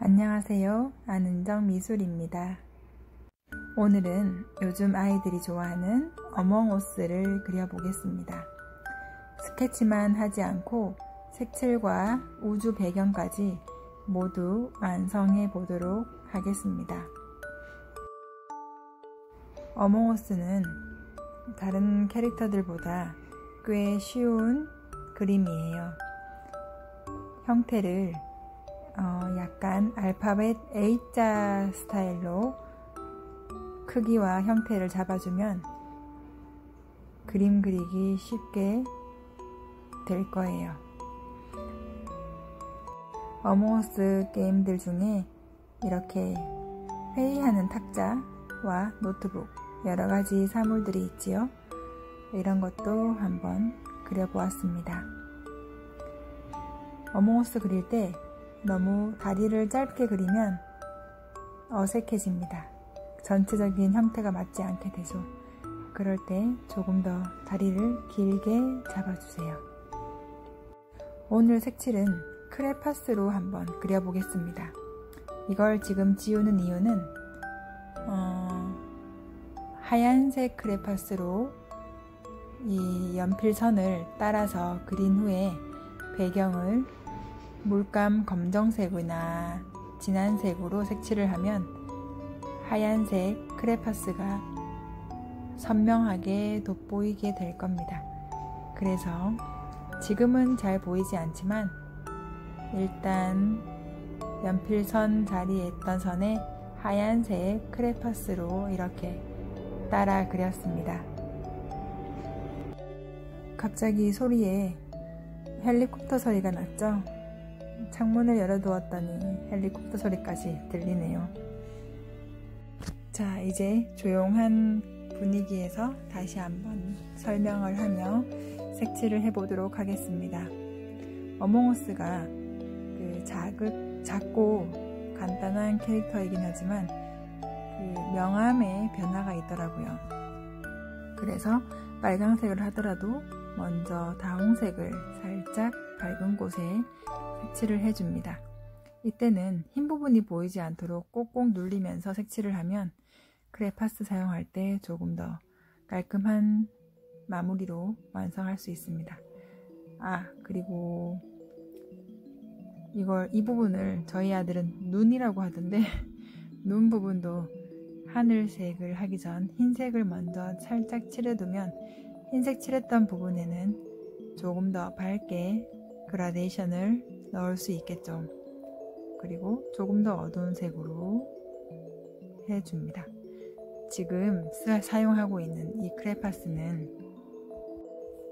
안녕하세요. 안은정 미술입니다. 오늘은 요즘 아이들이 좋아하는 어몽어스를 그려보겠습니다. 스케치만 하지 않고 색칠과 우주 배경까지 모두 완성해 보도록 하겠습니다. 어몽어스는 다른 캐릭터들보다 꽤 쉬운 그림이에요. 형태를 약간 알파벳 A자 스타일로 크기와 형태를 잡아주면 그림 그리기 쉽게 될 거예요. 어몽어스 게임들 중에 이렇게 회의하는 탁자와 노트북, 여러가지 사물들이 있지요. 이런 것도 한번 그려보았습니다. 어몽어스 그릴 때 너무 다리를 짧게 그리면 어색해집니다. 전체적인 형태가 맞지 않게 되죠. 그럴 때 조금 더 다리를 길게 잡아주세요. 오늘 색칠은 크레파스로 한번 그려보겠습니다. 이걸 지금 지우는 이유는 하얀색 크레파스로 이 연필선을 따라서 그린 후에 배경을 물감 검정색이나 진한 색으로 색칠을 하면 하얀색 크레파스가 선명하게 돋보이게 될 겁니다. 그래서 지금은 잘 보이지 않지만 일단 연필선 자리에 있던 선에 하얀색 크레파스로 이렇게 따라 그렸습니다. 갑자기 소리에 헬리콥터 소리가 났죠? 창문을 열어두었더니 헬리콥터 소리까지 들리네요. 자, 이제 조용한 분위기에서 다시 한번 설명을 하며 색칠을 해보도록 하겠습니다. 어몽어스가 작고 간단한 캐릭터이긴 하지만 명암의 변화가 있더라고요. 그래서 빨강색을 하더라도 먼저 다홍색을 살짝 밝은 곳에 색칠을 해줍니다. 이때는 흰 부분이 보이지 않도록 꼭꼭 눌리면서 색칠을 하면 크레파스 사용할 때 조금 더 깔끔한 마무리로 완성할 수 있습니다. 그리고 이 부분을 저희 아들은 눈이라고 하던데 눈 부분도 하늘색을 하기 전 흰색을 먼저 살짝 칠해두면 흰색 칠했던 부분에는 조금 더 밝게 그라데이션을 넣을 수 있겠죠. 그리고 조금 더 어두운 색으로 해줍니다. 지금 사용하고 있는 이 크레파스는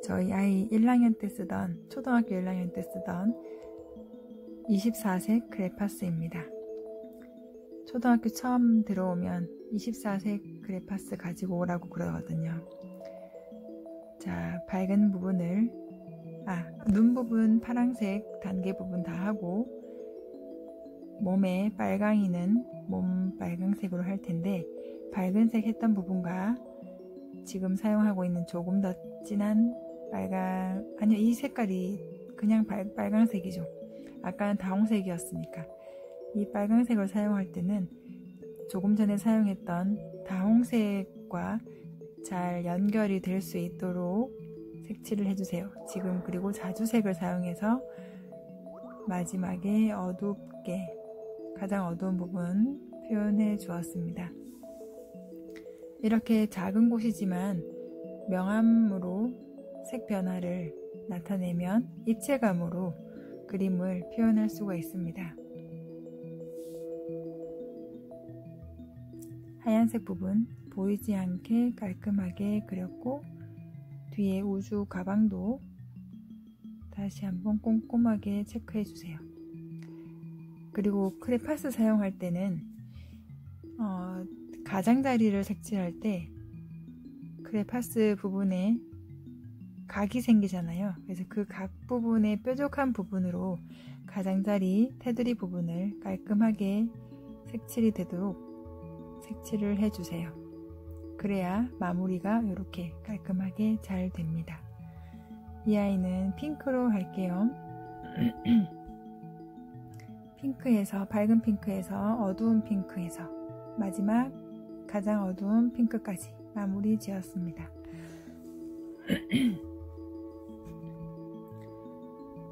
저희 아이 1학년 때 쓰던, 초등학교 1학년 때 쓰던 24색 크레파스입니다. 초등학교 처음 들어오면 24색 크레파스 가지고 오라고 그러거든요. 자, 밝은 부분을 눈 부분 파란색 단계 부분 다 하고 몸에 빨강이는 몸 빨강색으로 할 텐데 밝은색 했던 부분과 지금 사용하고 있는 조금 더 진한 이 색깔이 그냥 빨강색이죠. 아까는 다홍색이었으니까 이 빨강색을 사용할 때는 조금 전에 사용했던 다홍색과 잘 연결이 될 수 있도록 색칠을 해주세요. 지금 그리고 자주색을 사용해서 마지막에 어둡게 가장 어두운 부분 표현해 주었습니다. 이렇게 작은 곳이지만 명암으로 색 변화를 나타내면 입체감으로 그림을 표현할 수가 있습니다. 하얀색 부분 보이지 않게 깔끔하게 그렸고 뒤에 우주 가방도 다시 한번 꼼꼼하게 체크해 주세요. 그리고 크레파스 사용할 때는 가장자리를 색칠할 때 크레파스 부분에 각이 생기잖아요. 그래서 그 각 부분의 뾰족한 부분으로 가장자리 테두리 부분을 깔끔하게 색칠이 되도록 색칠을 해주세요. 그래야 마무리가 이렇게 깔끔하게 잘 됩니다. 이 아이는 핑크로 할게요. 핑크에서, 밝은 핑크에서 어두운 핑크에서 마지막 가장 어두운 핑크까지 마무리 지었습니다.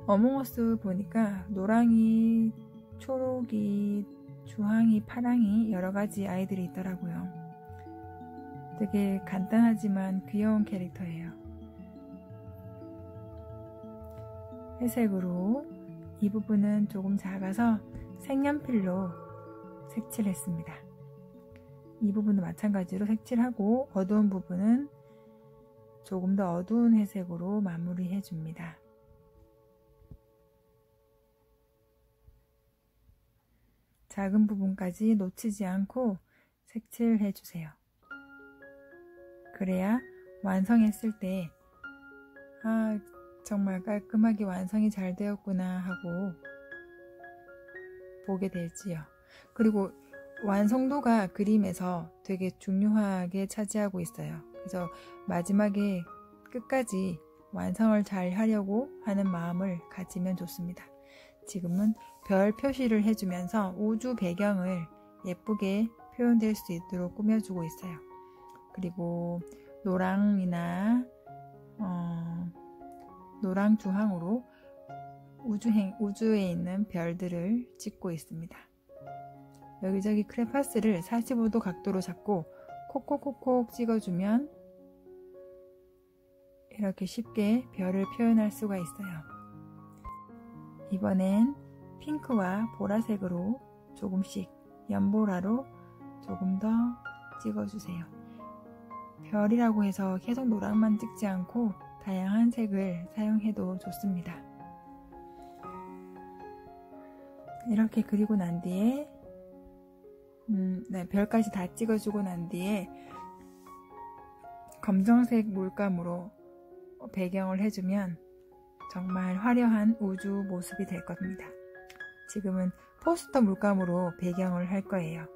어몽어스 보니까 노랑이, 초록이, 주황이, 파랑이 여러가지 아이들이 있더라고요. 되게 간단하지만 귀여운 캐릭터예요. 회색으로 이 부분은 조금 작아서 색연필로 색칠했습니다. 이 부분도 마찬가지로 색칠하고 어두운 부분은 조금 더 어두운 회색으로 마무리해 줍니다. 작은 부분까지 놓치지 않고 색칠해 주세요. 그래야 완성했을 때 정말 깔끔하게 완성이 잘 되었구나 하고 보게 되지요. 그리고 완성도가 그림에서 되게 중요하게 차지하고 있어요. 그래서 마지막에 끝까지 완성을 잘 하려고 하는 마음을 가지면 좋습니다. 지금은 별 표시를 해주면서 우주 배경을 예쁘게 표현될 수 있도록 꾸며주고 있어요. 그리고 노랑이나 노랑 주황으로 우주에 있는 별들을 찍고 있습니다. 여기저기 크레파스를 45도 각도로 잡고 콕콕콕콕 찍어주면 이렇게 쉽게 별을 표현할 수가 있어요. 이번엔 핑크와 보라색으로 조금씩 연보라로 조금 더 찍어주세요. 별이라고 해서 계속 노랑만 찍지 않고 다양한 색을 사용해도 좋습니다. 이렇게 그리고 난 뒤에 별까지 다 찍어주고 난 뒤에 검정색 물감으로 배경을 해주면 정말 화려한 우주 모습이 될 겁니다. 지금은 포스터 물감으로 배경을 할 거예요.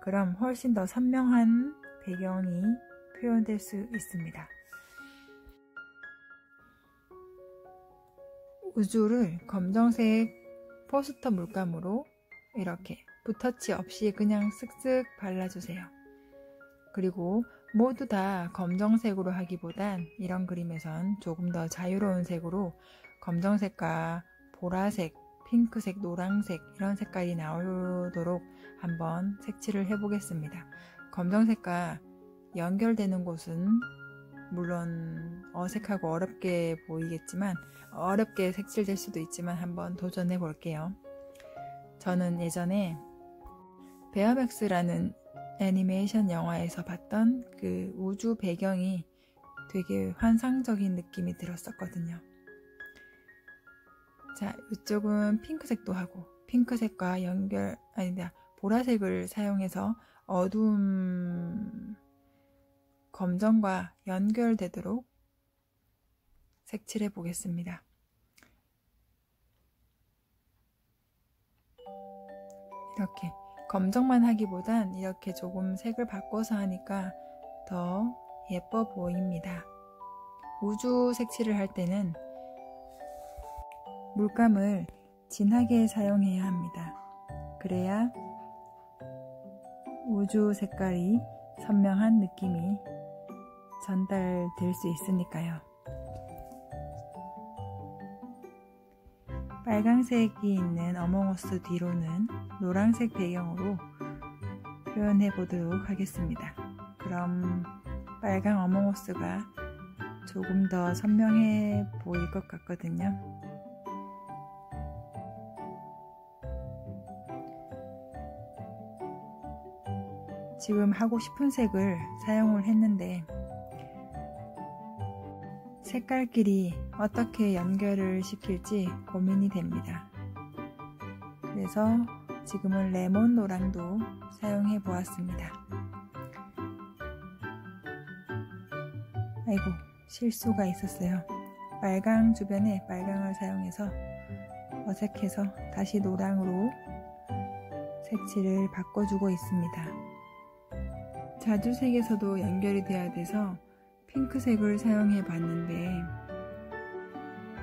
그럼 훨씬 더 선명한 배경이 표현될 수 있습니다. 우주를 검정색 포스터 물감으로 이렇게 붓터치 없이 그냥 쓱쓱 발라주세요. 그리고 모두 다 검정색으로 하기보단 이런 그림에선 조금 더 자유로운 색으로 검정색과 보라색, 핑크색, 노란색 이런 색깔이 나오도록 한번 색칠을 해보겠습니다. 검정색과 연결되는 곳은 물론 어색하고 어렵게 보이겠지만 어렵게 색칠될 수도 있지만 한번 도전해 볼게요. 저는 예전에 베어맥스라는 애니메이션 영화에서 봤던 그 우주 배경이 되게 환상적인 느낌이 들었었거든요. 자, 이쪽은 핑크색도 하고 핑크색과 보라색을 사용해서 어두운 검정과 연결되도록 색칠해 보겠습니다. 이렇게 검정만 하기보단 이렇게 조금 색을 바꿔서 하니까 더 예뻐 보입니다. 우주 색칠을 할 때는 물감을 진하게 사용해야 합니다. 그래야 우주 색깔이 선명한 느낌이 전달될 수 있으니까요. 빨강색이 있는 어몽어스 뒤로는 노란색 배경으로 표현해 보도록 하겠습니다. 그럼 빨강 어몽어스가 조금 더 선명해 보일 것 같거든요. 지금 하고 싶은 색을 사용을 했는데 색깔끼리 어떻게 연결을 시킬지 고민이 됩니다. 그래서 지금은 레몬 노랑도 사용해 보았습니다. 아이고, 실수가 있었어요. 빨강 주변에 빨강을 사용해서 어색해서 다시 노랑으로 색칠을 바꿔주고 있습니다. 자주색에서도 연결이 돼야 돼서 핑크색을 사용해 봤는데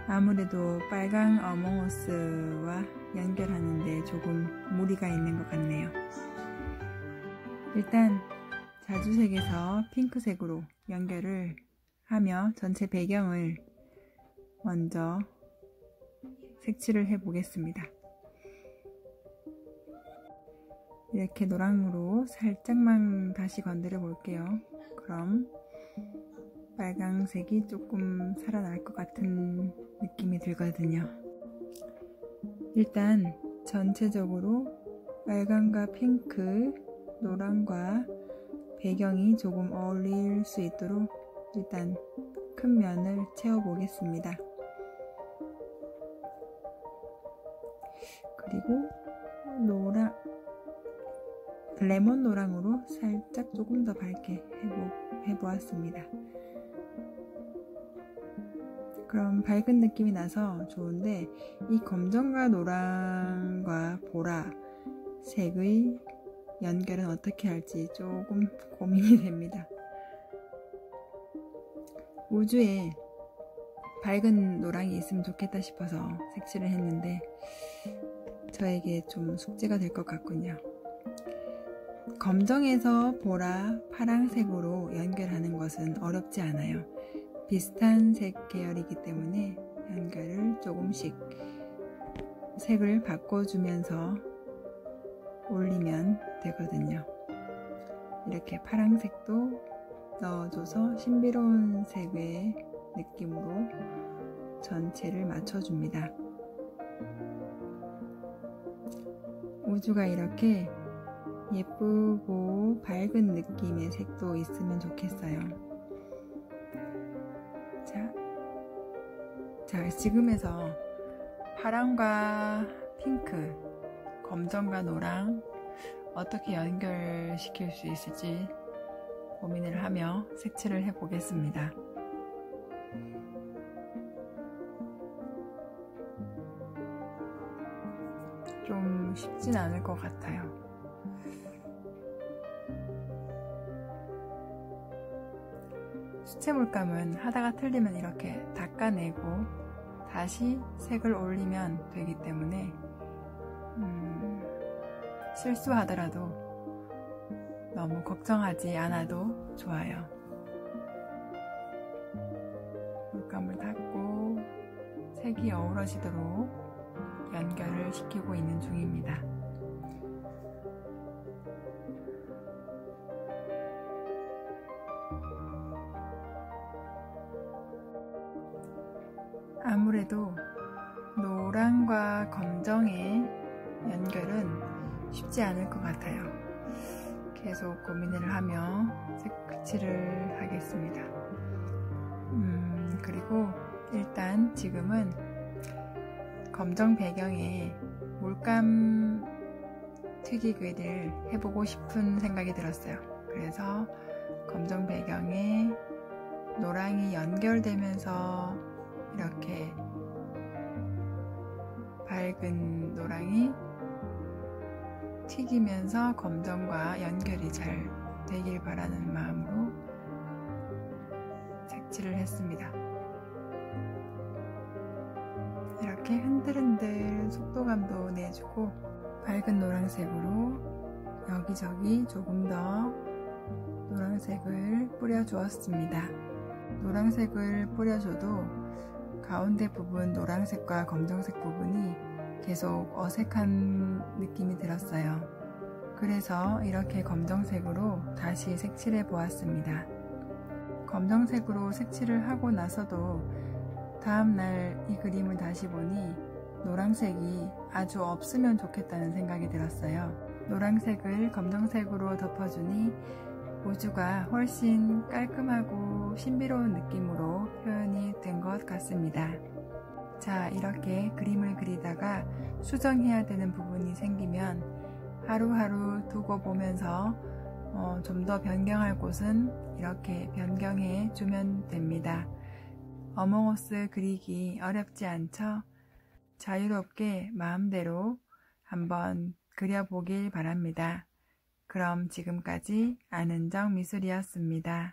아무래도 빨강 어몽어스와 연결하는데 조금 무리가 있는 것 같네요. 일단 자주색에서 핑크색으로 연결을 하며 전체 배경을 먼저 색칠을 해 보겠습니다. 이렇게 노랑으로 살짝만 다시 건드려 볼게요. 그럼 빨강색이 조금 살아날 것 같은 느낌이 들거든요. 일단 전체적으로 빨강과 핑크, 노랑과 배경이 조금 어울릴 수 있도록 일단 큰 면을 채워 보겠습니다. 그리고 레몬 노랑으로 살짝 조금 더 밝게 해보았습니다. 그럼 밝은 느낌이 나서 좋은데 이 검정과 노랑과 보라 색의 연결은 어떻게 할지 조금 고민이 됩니다. 우주에 밝은 노랑이 있으면 좋겠다 싶어서 색칠을 했는데 저에게 좀 숙제가 될 것 같군요. 검정에서 보라, 파랑색으로 연결하는 것은 어렵지 않아요. 비슷한 색 계열이기 때문에 연결을 조금씩 색을 바꿔주면서 올리면 되거든요. 이렇게 파랑색도 넣어줘서 신비로운 색의 느낌으로 전체를 맞춰줍니다. 우주가 이렇게 예쁘고 밝은 느낌의 색도 있으면 좋겠어요. 자, 지금에서 파랑과 핑크, 검정과 노랑 어떻게 연결시킬 수 있을지 고민을 하며 색칠을 해보겠습니다. 좀 쉽진 않을 것 같아요. 수채 물감은 하다가 틀리면 이렇게 닦아내고 다시 색을 올리면 되기 때문에 실수하더라도 너무 걱정하지 않아도 좋아요. 물감을 닦고 색이 어우러지도록 연결을 시키고 있는 중입니다. 아무래도 노랑과 검정의 연결은 쉽지 않을 것 같아요. 계속 고민을 하며 색칠을 하겠습니다. 그리고 일단 지금은 검정 배경에 물감 튀기기를 해보고 싶은 생각이 들었어요. 그래서 검정 배경에 노랑이 연결되면서 이렇게 밝은 노랑이 튀기면서 검정과 연결이 잘 되길 바라는 마음으로 색칠을 했습니다. 이렇게 흔들흔들 속도감도 내주고 밝은 노란색으로 여기저기 조금 더 노란색을 뿌려주었습니다. 노란색을 뿌려줘도 가운데 부분 노란색과 검정색 부분이 계속 어색한 느낌이 들었어요. 그래서 이렇게 검정색으로 다시 색칠해 보았습니다. 검정색으로 색칠을 하고 나서도 다음날 이 그림을 다시 보니 노란색이 아주 없으면 좋겠다는 생각이 들었어요. 노란색을 검정색으로 덮어주니 우주가 훨씬 깔끔하고 신비로운 느낌으로 표현이 된 것 같습니다. 자, 이렇게 그림을 그리다가 수정해야 되는 부분이 생기면 하루하루 두고 보면서 좀 더 변경할 곳은 이렇게 변경해 주면 됩니다. 어몽어스 그리기 어렵지 않죠? 자유롭게 마음대로 한번 그려보길 바랍니다. 그럼 지금까지 안은정 미술이었습니다.